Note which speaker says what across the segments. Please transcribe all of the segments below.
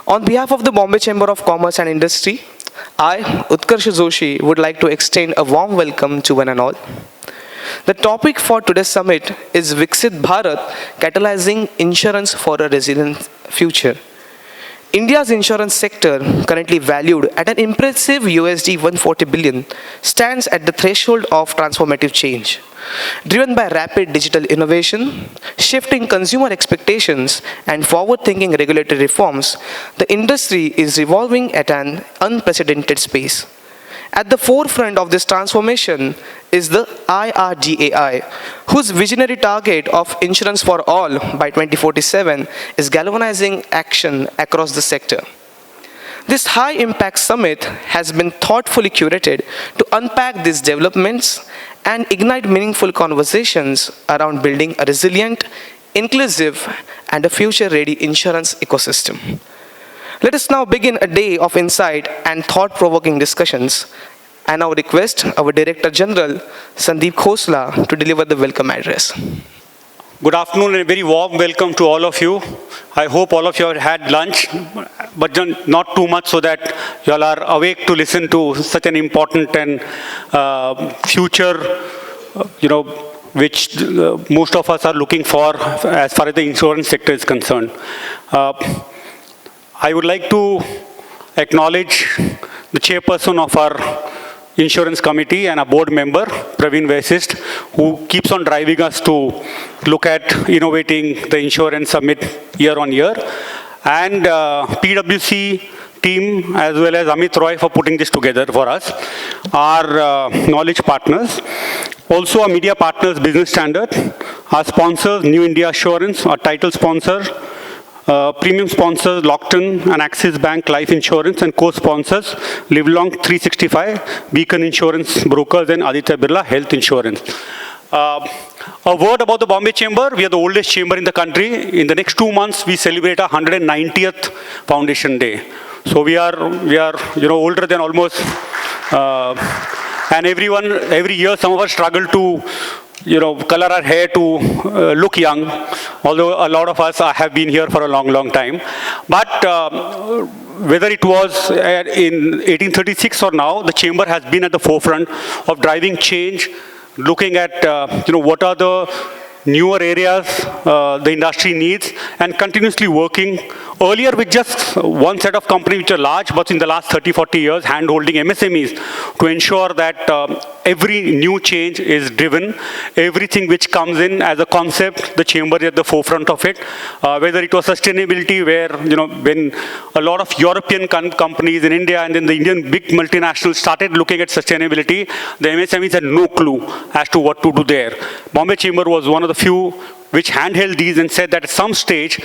Speaker 1: On behalf of the Bombay Chamber of Commerce and Industry, I, Utkarsh Joshi, would like to extend a warm welcome to one and all. The topic for today's summit is Viksit Bharat, Catalysing Insurance for a Resilient Future. India's insurance sector, currently valued at an impressive USD 140 billion, stands at the threshold of transformative change. Driven by rapid digital innovation, shifting consumer expectations, and forward-thinking regulatory reforms, the industry is evolving at an unprecedented pace. At the forefront of this transformation is the IRDAI, whose visionary target of insurance for all by 2047 is galvanizing action across the sector. This high-impact summit has been thoughtfully curated to unpack these developments and ignite meaningful conversations around building a resilient, inclusive, and a future-ready insurance ecosystem. Let us now begin a day of insight and thought-provoking discussions. I now request our Director General, Sandeep Khosla, to deliver the welcome address.
Speaker 2: Good afternoon and a very warm welcome to all of you. I hope all of you have had lunch, but not too much so that you all are awake to listen to such an important and future, which most of us are looking for as far as the insurance sector is concerned. I would like to acknowledge the chairperson of our insurance committee and our board member, Praveen, Vashishta, who keeps on driving us to look at innovating the insurance summit year on year, and PwC team as well as Amit Roy for putting this together for us, our knowledge partners, also our media partners, Business Standard, our sponsors, New India Assurance, our title sponsor, premium sponsors, Lockton and Axis Bank Life Insurance, and co-sponsors, Livelong 365, Beacon Insurance Brokers, and Aditya Birla Health Insurance. A word about the Bombay Chamber. We are the oldest chamber in the country. In the next 2 months, we celebrate our 190th Foundation Day. So we are older than almost, and every year, some of us struggle to color our hair to look young, although a lot of us have been here for a long, long time. But whether it was in 1836 or now, the chamber has been at the forefront of driving change, looking at what are the newer areas the industry needs, and continuously working earlier with just one set of companies which are large, but in the last 30-40 years, hand-holding MSMEs to ensure that every new change is driven. Everything which comes in as a concept, the chamber is at the forefront of it. Whether it was sustainability, where when a lot of European companies in India and then the Indian big multinationals started looking at sustainability, the MSMEs had no clue as to what to do there. Bombay Chamber was one of the few which handheld these and said that at some stage,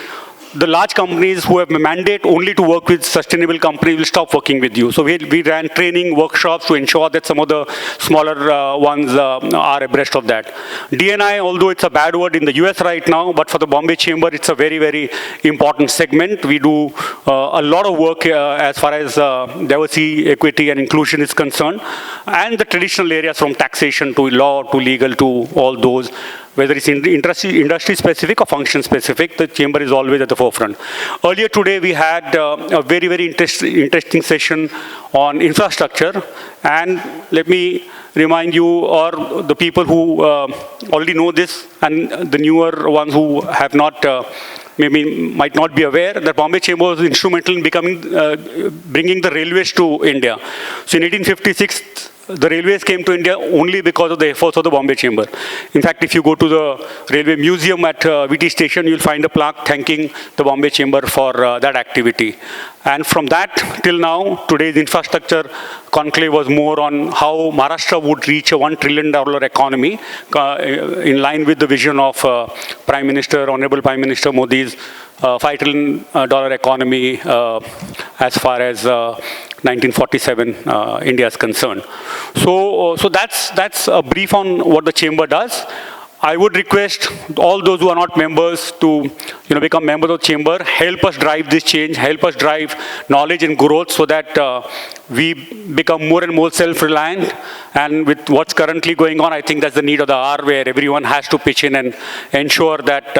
Speaker 2: the large companies who have a mandate only to work with sustainable companies will stop working with you. So we ran training workshops to ensure that some of the smaller ones are abreast of that. D&I, although it's a bad word in the US right now, but for the Bombay Chamber, it's a very, very important segment. We do a lot of work as far as diversity, equity, and inclusion is concerned, and the traditional areas from taxation to law to legal to all those. Whether it's industry-specific or function-specific, the chamber is always at the forefront. Earlier today, we had a very, very interesting session on infrastructure. And let me remind you, or the people who already know this, and the newer ones who have not, might not be aware, that Bombay Chamber was instrumental in bringing the railways to India. So in 1856, the railways came to India only because of the efforts of the Bombay Chamber. In fact, if you go to the railway museum at VT station, you'll find a plaque thanking the Bombay Chamber for that activity. And from that till now, today's infrastructure conclave was more on how Maharashtra would reach a $1 trillion economy in line with the vision of Honorable Prime Minister Modi's $5 trillion economy as far as 1947 India is concerned. So that's a brief on what the chamber does. I would request all those who are not members to become members of the chamber, help us drive this change, help us drive knowledge and growth so that we become more and more self-reliant. And with what's currently going on, I think that's the need of the hour, where everyone has to pitch in and ensure that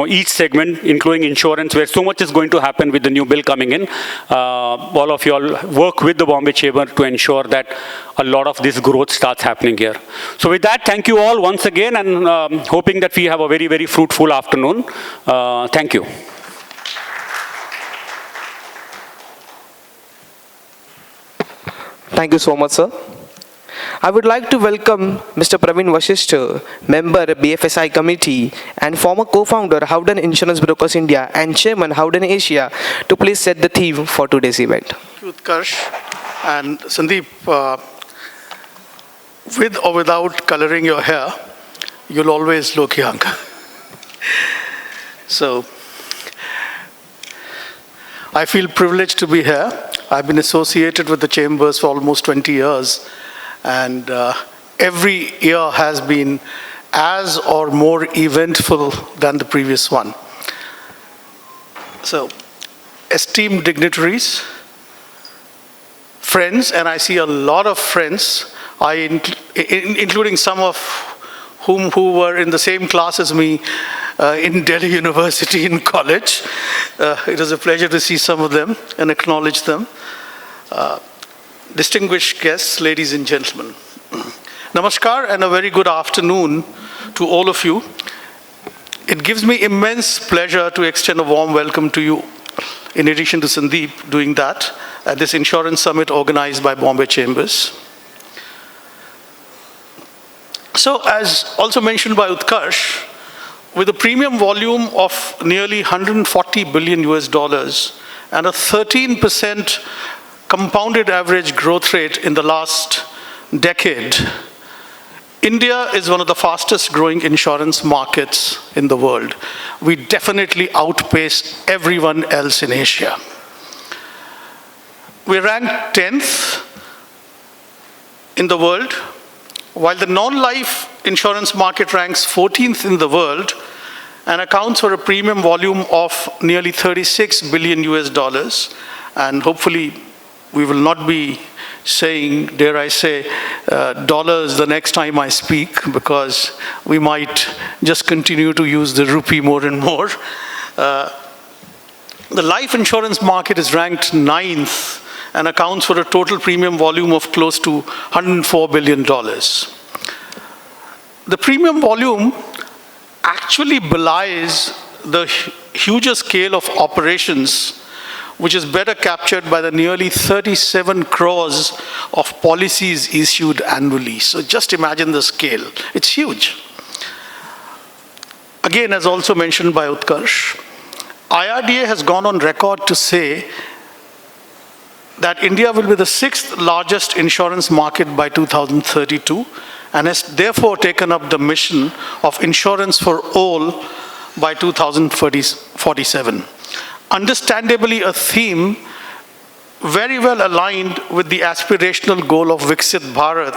Speaker 2: each segment, including insurance, where so much is going to happen with the new bill coming in, all of you all work with the Bombay Chamber to ensure that a lot of this growth starts happening here. So with that, thank you all once again, and hoping that we have a very, very fruitful afternoon. Thank you.
Speaker 1: Thank you so much, sir. I would like to welcome Mr. Praveen Vashishta, member BFSI committee and former co-founder Howden Insurance Brokers India and chairman Howden Asia, to please set the theme for today's event.
Speaker 3: Thank you, Utkarsh. And Sandeep, with or without coloring your hair, you'll always look young. So, I feel privileged to be here. I've been associated with the chambers for almost 20 years, and every year has been as or more eventful than the previous one. So, esteemed dignitaries, friends, and I see a lot of friends, including some of who were in the same class as me in Delhi University in college. It was a pleasure to see some of them and acknowledge them. Distinguished guests, ladies and gentlemen. Namaskar and a very good afternoon to all of you. It gives me immense pleasure to extend a warm welcome to you, in addition to Sandeep doing that, at this insurance summit organized by Bombay Chambers. So, as also mentioned by Utkarsh, with a premium volume of nearly 140 billion US dollars and a 13% compounded average growth rate in the last decade, India is one of the fastest growing insurance markets in the world. We definitely outpace everyone else in Asia. We're ranked 10th in the world, while the non-life insurance market ranks 14th in the world and accounts for a premium volume of nearly 36 billion US dollars. And hopefully we will not be saying, dare I say, dollars the next time I speak, because we might just continue to use the rupee more and more. The life insurance market is ranked 9th and accounts for a total premium volume of close to $104 billion. The premium volume actually belies the huger scale of operations, which is better captured by the nearly 37 crores of policies issued annually. So just imagine the scale. It's huge. Again, as also mentioned by Utkarsh, IRDA has gone on record to say that India will be the 6th largest insurance market by 2032, and has therefore taken up the mission of insurance for all by 2047. Understandably, a theme very well aligned with the aspirational goal of Viksit Bharat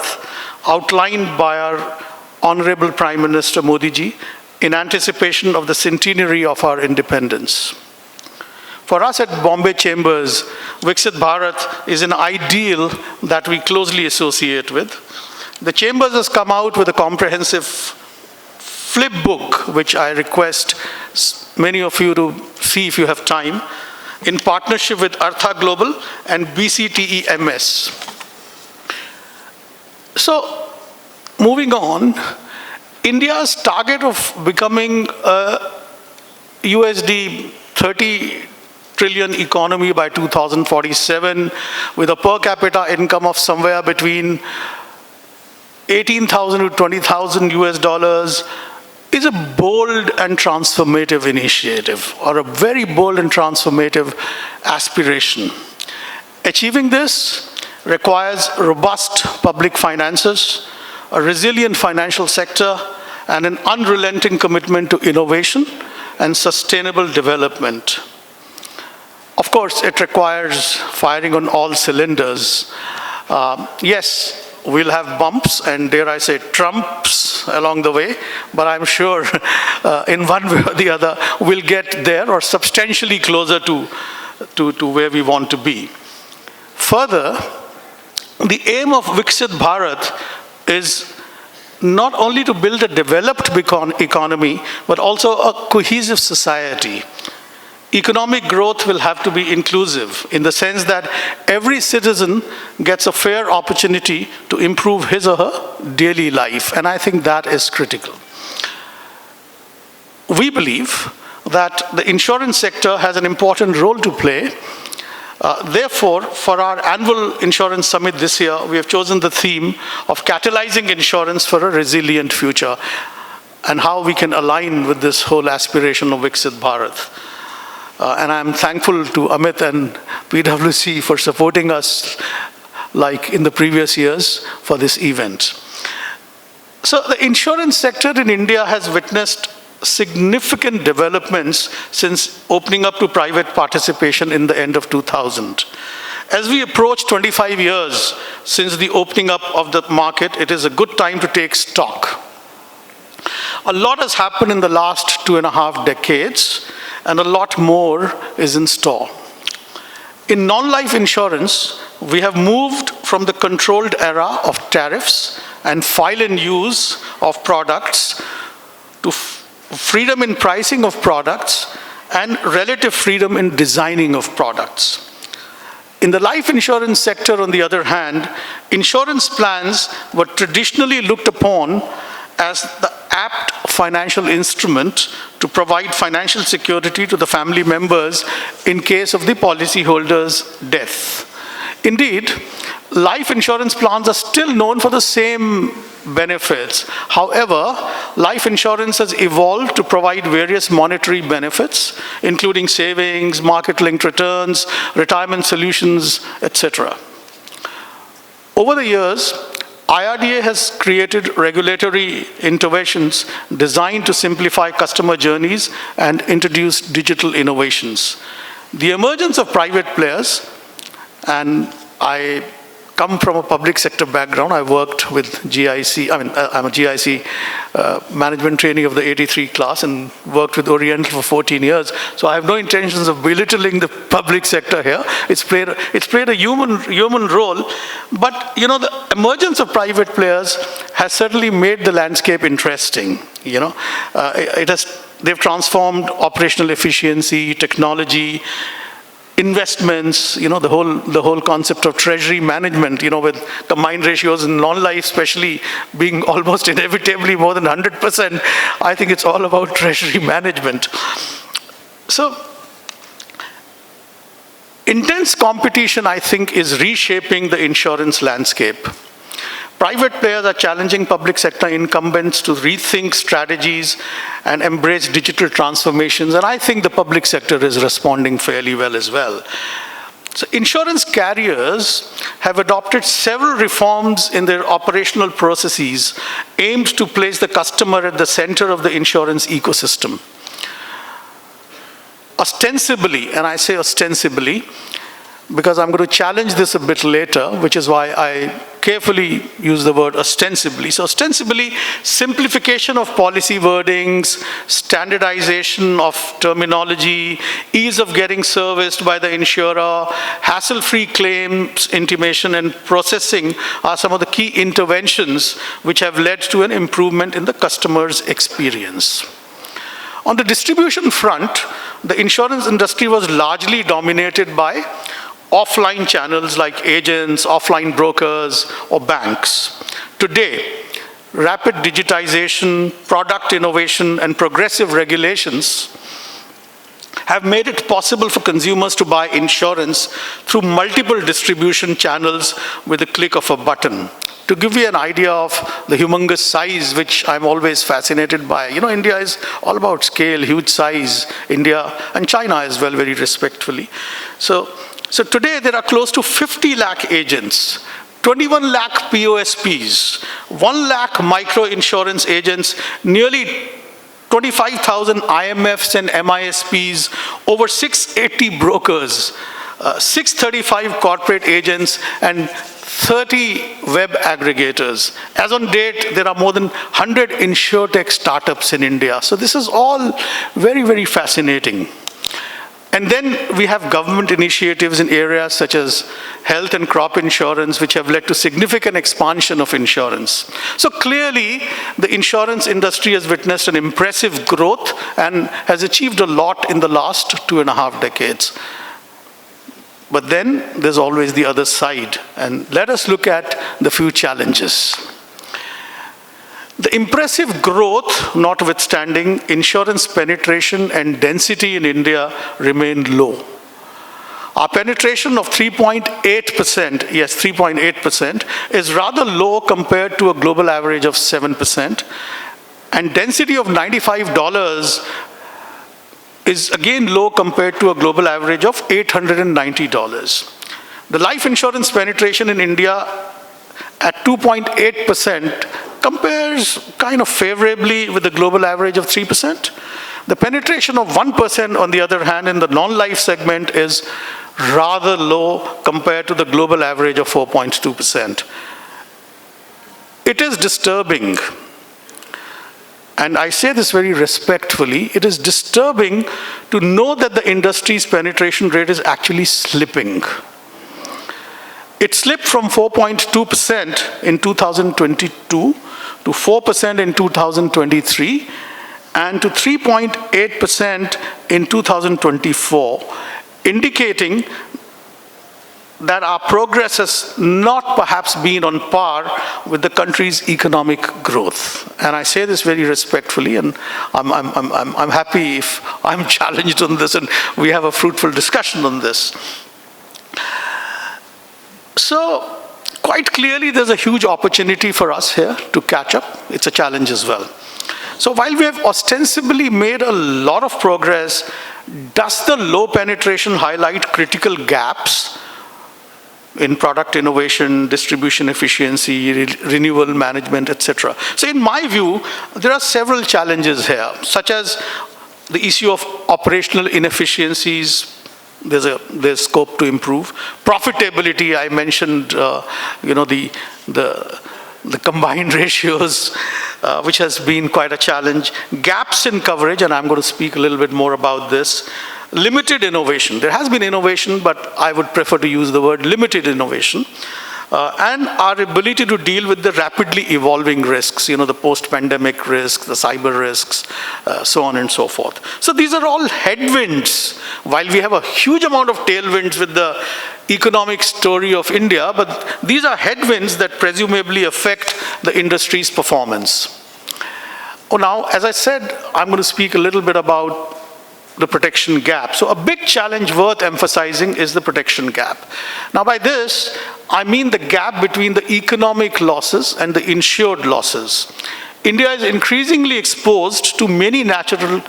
Speaker 3: outlined by our Honorable Prime Minister Modi ji in anticipation of the centenary of our independence. For us at Bombay Chambers, Viksit Bharat is an ideal that we closely associate with. The Chambers has come out with a comprehensive flip book, which I request many of you to see if you have time, in partnership with Artha Global and BCTEMS. So, moving on, India's target of becoming a USD 30 trillion economy by 2047, with a per capita income of somewhere between 18,000 to 20,000 US dollars, is a bold and transformative initiative, or a very bold and transformative aspiration. Achieving this requires robust public finances, a resilient financial sector, and an unrelenting commitment to innovation and sustainable development. Of course, it requires firing on all cylinders. Yes, we'll have bumps and, dare I say, trumps along the way, but I'm sure in one way or the other, we'll get there or substantially closer to where we want to be. Further, the aim of Viksit Bharat is not only to build a developed economy, but also a cohesive society. Economic growth will have to be inclusive in the sense that every citizen gets a fair opportunity to improve his or her daily life, and I think that is critical. We believe that the insurance sector has an important role to play. Therefore, for our annual insurance summit this year, we have chosen the theme of catalyzing insurance for a resilient future and how we can align with this whole aspiration of Viksit Bharat. And I'm thankful to Amit and PwC for supporting us like in the previous years for this event. So the insurance sector in India has witnessed significant developments since opening up to private participation in the end of 2000. As we approach 25 years since the opening up of the market, it is a good time to take stock. A lot has happened in the last 2.5 decades, and a lot more is in store. In non-life insurance, we have moved from the controlled era of tariffs and file and use of products to freedom in pricing of products and relative freedom in designing of products. In the life insurance sector, on the other hand, insurance plans were traditionally looked upon as the apt financial instrument to provide financial security to the family members in case of the policyholder's death. Indeed, life insurance plans are still known for the same benefits. However, life insurance has evolved to provide various monetary benefits, including savings, market-linked returns, retirement solutions, etc. Over the years, IRDA has created regulatory interventions designed to simplify customer journeys and introduce digital innovations. The emergence of private players, and I come from a public sector background. I worked with GIC, I'm a GIC management training of the 83 class and worked with Oriental for 14 years. So I have no intentions of belittling the public sector here. It's played a human role. But, you know, the emergence of private players has certainly made the landscape interesting. You know, they've transformed operational efficiency, technology, investments, you know, the whole concept of treasury management, you know, with combined ratios in non-life especially being almost inevitably more than 100%, I think it's all about treasury management. So, intense competition, I think, is reshaping the insurance landscape. Private players are challenging public sector incumbents to rethink strategies and embrace digital transformations, and I think the public sector is responding fairly well as well. So insurance carriers have adopted several reforms in their operational processes aimed to place the customer at the center of the insurance ecosystem. Ostensibly, and I say ostensibly, because I'm going to challenge this a bit later, which is why I carefully use the word ostensibly. So ostensibly, simplification of policy wordings, standardization of terminology, ease of getting serviced by the insurer, hassle-free claims intimation and processing are some of the key interventions which have led to an improvement in the customer's experience. On the distribution front, the insurance industry was largely dominated by offline channels like agents, offline brokers, or banks. Today, rapid digitization, product innovation, and progressive regulations have made it possible for consumers to buy insurance through multiple distribution channels with a click of a button. To give you an idea of the humongous size, which I'm always fascinated by, you know, India is all about scale, huge size, India, and China as well, very respectfully. So today there are close to 50 lakh agents, 21 lakh POSPs, 1 lakh micro insurance agents, nearly 25,000 IMFs and MISPs, over 680 brokers, 635 corporate agents, and 30 web aggregators. As on date, there are more than 100 insurtech startups in India. So this is all very, very fascinating. And then we have government initiatives in areas such as health and crop insurance, which have led to significant expansion of insurance. So clearly, the insurance industry has witnessed an impressive growth and has achieved a lot in the last 2.5 decades. But then there's always the other side. And let us look at the few challenges. The impressive growth notwithstanding, insurance penetration and density in India remain low. Our penetration of 3.8%, yes, 3.8%, is rather low compared to a global average of 7%. And density of $95 is again low compared to a global average of $890. The life insurance penetration in India at 2.8% compares kind of favorably with the global average of 3%. The penetration of 1%, on the other hand, in the non-life segment is rather low compared to the global average of 4.2%. It is disturbing, and I say this very respectfully, it is disturbing to know that the industry's penetration rate is actually slipping. It slipped from 4.2% in 2022 to 4% in 2023 and to 3.8% in 2024, indicating that our progress has not perhaps been on par with the country's economic growth. And I say this very respectfully, and I'm happy if I'm challenged on this and we have a fruitful discussion on this. So, quite clearly, there's a huge opportunity for us here to catch up. It's a challenge as well. So while we have ostensibly made a lot of progress, does the low penetration highlight critical gaps in product innovation, distribution efficiency, renewal management, etc.? So in my view, there are several challenges here, such as the issue of operational inefficiencies. There's scope to improve. Profitability, I mentioned, the combined ratios, which has been quite a challenge. Gaps in coverage, and I'm going to speak a little bit more about this. Limited innovation. There has been innovation, but I would prefer to use the word limited innovation. And our ability to deal with the rapidly evolving risks, the post-pandemic risks, the cyber risks, so on and so forth. So these are all headwinds, while we have a huge amount of tailwinds with the economic story of India, but these are headwinds that presumably affect the industry's performance. Now, as I said, I'm going to speak a little bit about the protection gap. So a big challenge worth emphasizing is the protection gap. Now by this, I mean the gap between the economic losses and the insured losses. India is increasingly exposed to many natural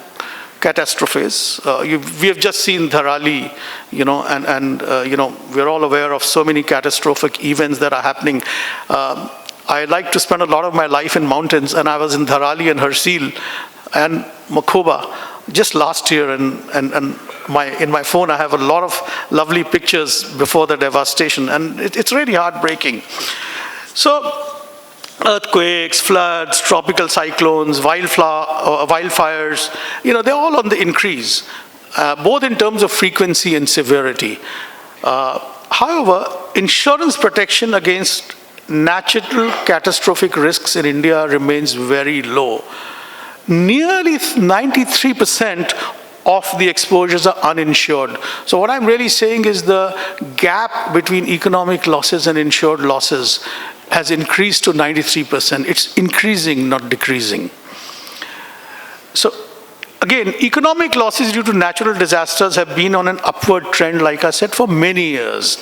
Speaker 3: catastrophes. We have just seen Dharali, we're all aware of so many catastrophic events that are happening. I like to spend a lot of my life in mountains, and I was in Dharali and Harsil and Makhoba just last year, and in my phone I have a lot of lovely pictures before the devastation, and it's really heartbreaking. So earthquakes, floods, tropical cyclones, wildfires, they're all on the increase, both in terms of frequency and severity. However, insurance protection against natural catastrophic risks in India remains very low. Nearly 93% of the exposures are uninsured. So what I'm really saying is the gap between economic losses and insured losses has increased to 93%. It's increasing, not decreasing. So again, economic losses due to natural disasters have been on an upward trend, like I said, for many years.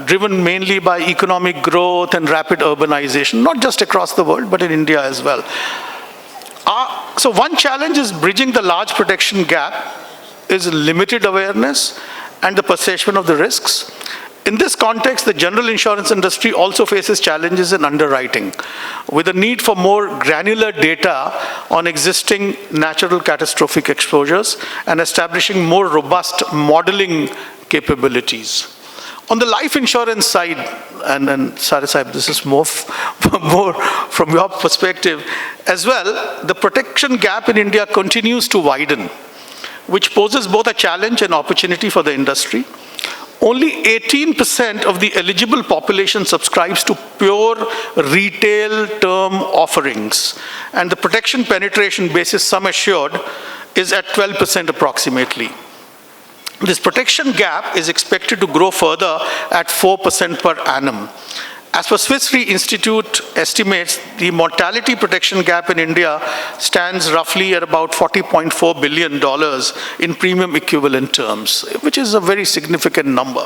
Speaker 3: Driven mainly by economic growth and rapid urbanization, not just across the world, but in India as well. So one challenge is bridging the large protection gap is limited awareness and the perception of the risks. In this context, the general insurance industry also faces challenges in underwriting, with a need for more granular data on existing natural catastrophic exposures and establishing more robust modeling capabilities. On the life insurance side, and Sari Sahib, this is more from your perspective as well, the protection gap in India continues to widen, which poses both a challenge and opportunity for the industry. Only 18% of the eligible population subscribes to pure retail term offerings, and the protection penetration basis sum assured is at 12% approximately. This protection gap is expected to grow further at 4% per annum. As per Swiss Re Institute estimates, the mortality protection gap in India stands roughly at about $40.4 billion in premium equivalent terms, which is a very significant number.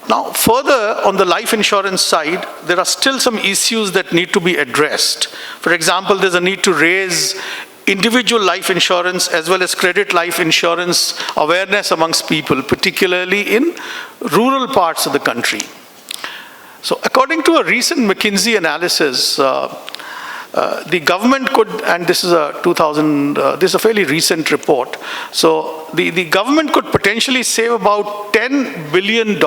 Speaker 3: Now, further on the life insurance side, there are still some issues that need to be addressed. For example, there's a need to raise individual life insurance as well as credit life insurance awareness amongst people, particularly in rural parts of the country. So according to a recent McKinsey analysis, the government could, and this is this is a fairly recent report, so the government could potentially save about $10 billion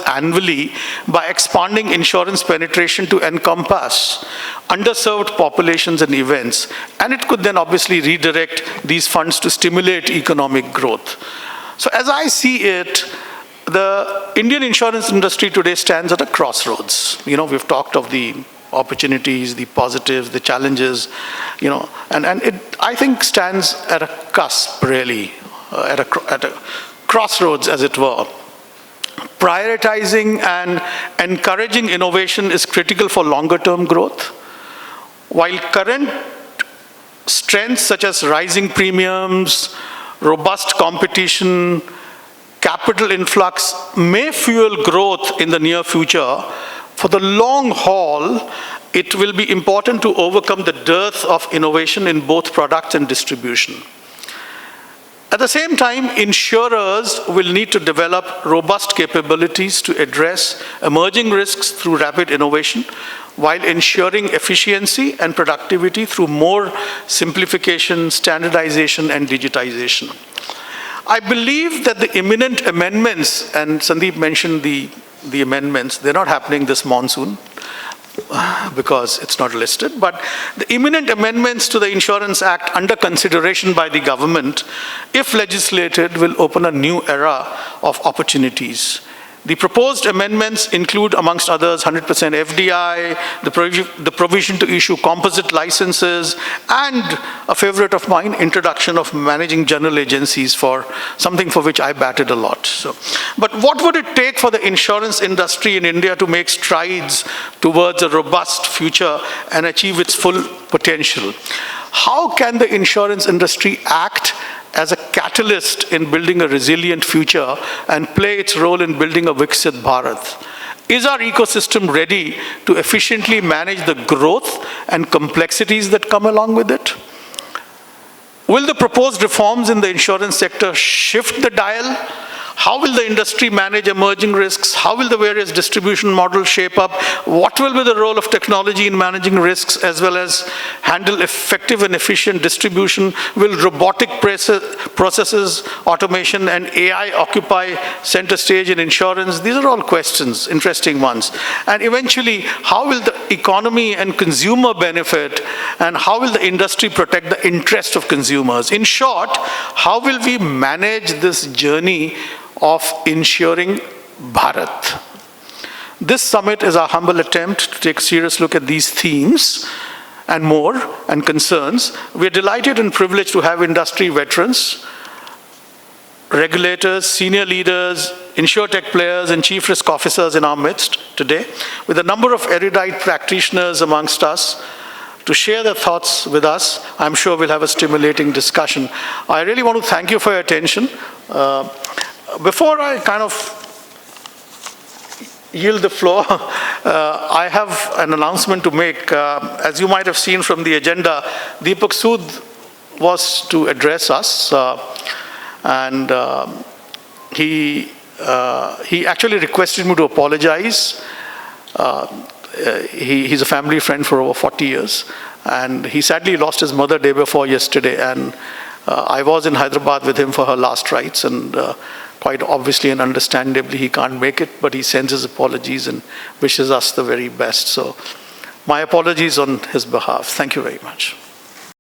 Speaker 3: annually by expanding insurance penetration to encompass underserved populations and events, and it could then obviously redirect these funds to stimulate economic growth. So as I see it, the Indian insurance industry today stands at a crossroads. We've talked of the opportunities, the positives, the challenges, and it, I think, stands at a cusp, really, at a crossroads, as it were. Prioritizing and encouraging innovation is critical for longer-term growth, while current strengths such as rising premiums, robust competition, capital influx may fuel growth in the near future. For the long haul, it will be important to overcome the dearth of innovation in both products and distribution. At the same time, insurers will need to develop robust capabilities to address emerging risks through rapid innovation, while ensuring efficiency and productivity through more simplification, standardization, and digitization. I believe that the imminent amendments, and Sandeep mentioned the amendments, they're not happening this monsoon because it's not listed, but the imminent amendments to the Insurance Act under consideration by the government, if legislated, will open a new era of opportunities. The proposed amendments include, amongst others, 100% FDI, the provision to issue composite licenses, and a favorite of mine, introduction of managing general agencies, for something for which I batted a lot. But what would it take for the insurance industry in India to make strides towards a robust future and achieve its full potential? How can the insurance industry act as a catalyst in building a resilient future and play its role in building a Viksit Bharat? Is our ecosystem ready to efficiently manage the growth and complexities that come along with it? Will the proposed reforms in the insurance sector shift the dial? How will the industry manage emerging risks? How will the various distribution models shape up? What will be the role of technology in managing risks as well as handle effective and efficient distribution? Will robotic processes, automation, and AI occupy center stage in insurance? These are all questions, interesting ones. And eventually, how will the economy and consumer benefit, and how will the industry protect the interest of consumers? In short, how will we manage this journey of ensuring Bharat? This summit is our humble attempt to take a serious look at these themes and more, and concerns. We are delighted and privileged to have industry veterans, regulators, senior leaders, insurtech players, and chief risk officers in our midst today, with a number of erudite practitioners amongst us to share their thoughts with us. I'm sure we'll have a stimulating discussion. I really want to thank you for your attention. Before I kind of yield the floor, I have an announcement to make. As you might have seen from the agenda, Deepak Sood was to address us, and he actually requested me to apologize. He's a family friend for over 40 years, and he sadly lost his mother day before yesterday, and I was in Hyderabad with him for her last rites, and quite obviously and understandably he can't make it, but he sends his apologies and wishes us the very best. So my apologies on his behalf. Thank you very much.